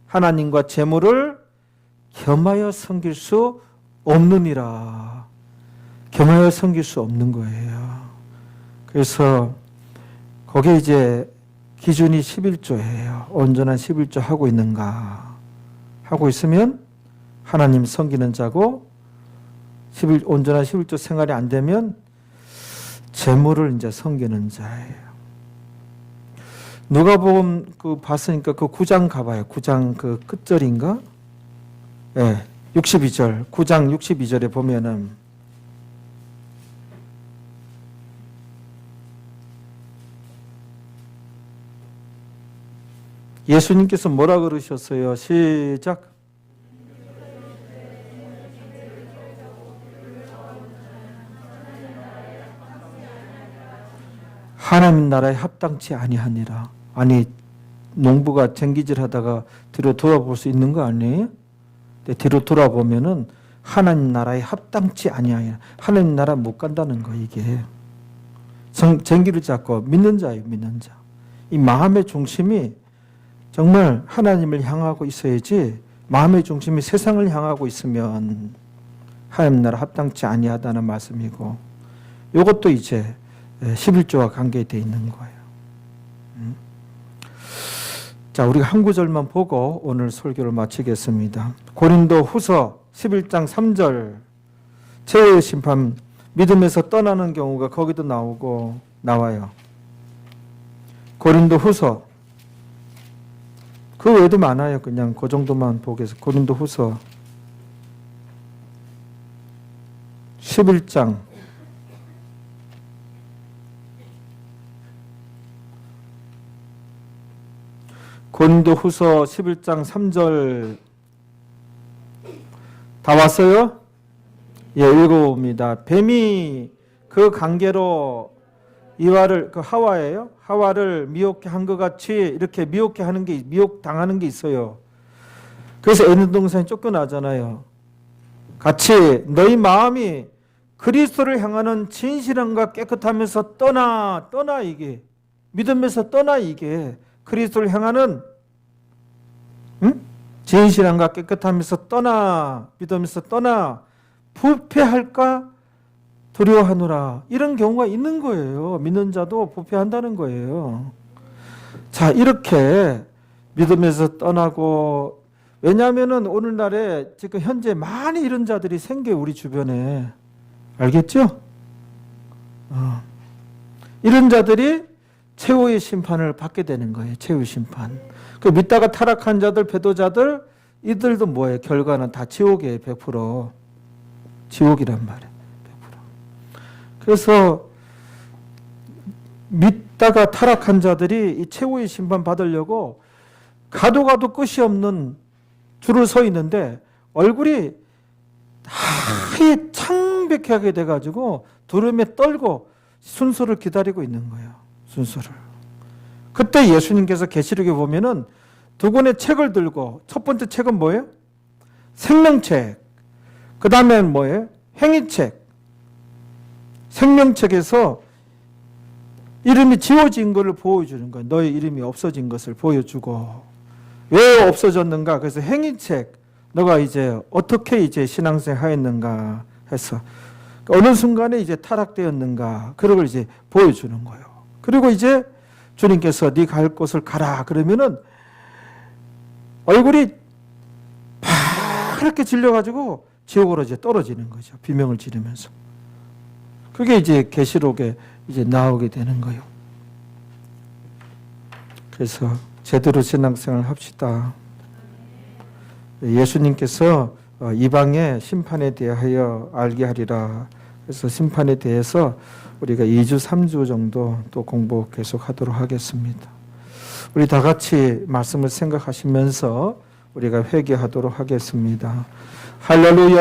Speaker 1: 하나님과 재물을 겸하여 섬길 수 없느니라. 겸하여 섬길 수 없는 거예요. 그래서 거기에 이제 기준이 11조예요. 온전한 11조 하고 있는가? 하고 있으면 하나님 섬기는 자고, 온전한 11조 생활이 안 되면 재물을 이제 섬기는 자예요. 누가복음 봤으니까 그 9장 가봐요. 9장 그 끝절인가? 예, 62절. 9장 62절에 보면은 예수님께서 뭐라 그러셨어요? 시작. 하나님 나라에 합당치 아니하니라. 아니, 농부가 쟁기질 하다가 뒤로 돌아볼 수 있는 거 아니에요? 뒤로 돌아보면은 하나님 나라에 합당치 아니하니라. 하나님 나라 못 간다는 거, 이게. 쟁기를 잡고 믿는 자예요, 믿는 자. 이 마음의 중심이 정말 하나님을 향하고 있어야지, 마음의 중심이 세상을 향하고 있으면 하나님 나라 합당치 아니하다는 말씀이고, 이것도 이제 11조와 관계되어 있는 거예요. 자, 우리가 한 구절만 보고 오늘 설교를 마치겠습니다. 고린도 후서 11장 3절, 최후의 심판, 믿음에서 떠나는 경우가 거기도 나와요. 고린도 후서, 그 외에도 많아요. 그냥 그 정도만 보겠습니다. 고린도 후서 11장 고린도 후서 11장 3절 다 왔어요? 예, 읽어봅니다. 뱀이 그 관계로 이와를, 그 하와예요? 하와를 미혹해 한 것 같이 이렇게 미혹해 하는 게, 미혹당하는 게 있어요. 그래서 에덴 동산이 쫓겨나잖아요. 같이 너희 마음이 그리스도를 향하는 진실함과 깨끗하면서 떠나 이게. 믿음에서 떠나 이게. 그리스도를 향하는 진실함과 깨끗하면서 떠나, 믿으면서 떠나 부패할까 두려워하노라. 이런 경우가 있는 거예요. 믿는 자도 부패한다는 거예요. 자, 이렇게 믿음에서 떠나고, 왜냐하면은 오늘날에 지금 현재 많이 이런 자들이 생겨요, 우리 주변에. 알겠죠? 이런 자들이 최후의 심판을 받게 되는 거예요. 최후의 심판. 그 믿다가 타락한 자들, 배도자들, 이들도 뭐예요? 결과는 다 지옥이에요. 100%. 지옥이란 말이에요. 100%. 그래서 믿다가 타락한 자들이 이 최후의 심판 받으려고 가도 끝이 없는 줄을 서 있는데 얼굴이 하얘 창백하게 돼가지고 두려움에 떨고 순서를 기다리고 있는 거예요. 순서를. 그때 예수님께서 계시록에 보면은 두 권의 책을 들고, 첫 번째 책은 뭐예요? 생명책. 그 다음엔 뭐예요? 행위책. 생명책에서 이름이 지워진 것을 보여주는 거예요. 너의 이름이 없어진 것을 보여주고. 왜 없어졌는가? 그래서 행위책. 너가 이제 어떻게 이제 신앙생활 하였는가 해서 어느 순간에 이제 타락되었는가. 그런 걸 이제 보여주는 거예요. 그리고 이제 주님께서 네 갈 곳을 가라 그러면은 얼굴이 파랗게 질려가지고 지옥으로 이제 떨어지는 거죠. 비명을 지르면서. 그게 이제 계시록에 이제 나오게 되는 거예요. 그래서 제대로 신앙생활 합시다. 예수님께서 이방의 심판에 대하여 알게 하리라. 그래서 심판에 대해서 우리가 2주, 3주 정도 또 공부 계속 하도록 하겠습니다. 우리 다 같이 말씀을 생각하시면서 우리가 회개하도록 하겠습니다. 할렐루야.